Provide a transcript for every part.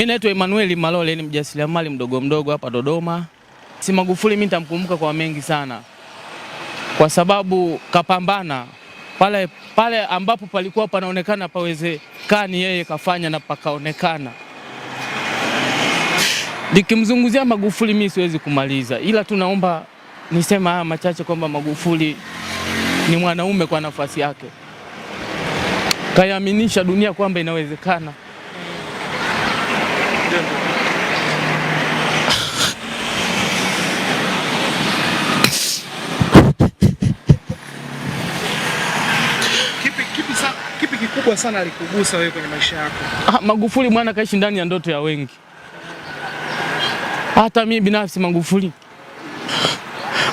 Mimi naitwa Emmanuel Malole, ni mjasiriamali mdogo hapa Dodoma. Si Magufuli mimi nitamkumbuka kwa mengi sana, kwa sababu kapambana pale ambapo palikuwa panaonekana pawezekani, yeye kafanya na pakaonekana. Nikimzunguzia Magufuli mimi siwezi kumaliza, ila tunaomba nisema haya machache kwamba Magufuli ni mwanaume kwa nafasi yake. Kayaminisha dunia kwamba inawezekana. Kipi kikubwa sana alikugusa wewe kwenye maisha yako? Magufuli mwana kaishi ndani ya ndoto ya wengi. Hata mimi binafsi Magufuli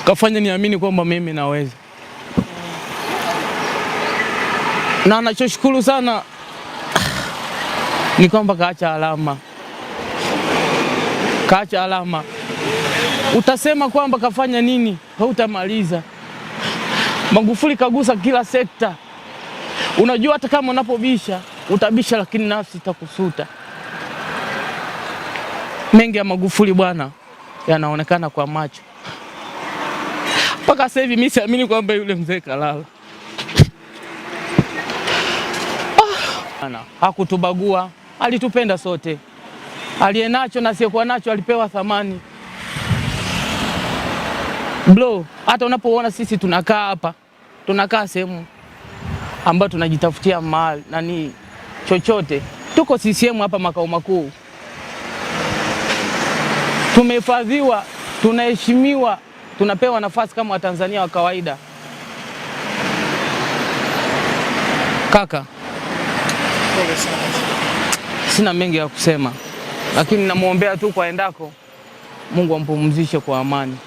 kafanya niamini kwamba mimi naweza. Na anachoshukuru sana ni kwamba kaacha alama. Kaacha alama. Utasema kwamba kafanya nini, hautamaliza. Magufuli kagusa kila sekta. Unajua hata kama unapobisha, utabisha lakini nafsi itakusuta. Mengi ya Magufuli bwana yanaonekana kwa macho. Mpaka sasa hivi mimi siamini kwamba yule mzee kalala. Hakutubagua, alitupenda sote. Alienacho na asiyekuwa nacho alipewa thamani. Bro, hata unapoona sisi tunakaa hapa, tunakaa sehemu ambayo tunajitafutia mali nani chochote. Tuko CCM hapa makao makuu. Tumehifadhiwa, tunaheshimiwa, tunapewa nafasi kama Watanzania wa kawaida. Kaka, sina mengi ya kusema, lakini namuombea tu kwa endako Mungu ampumzishe kwa amani.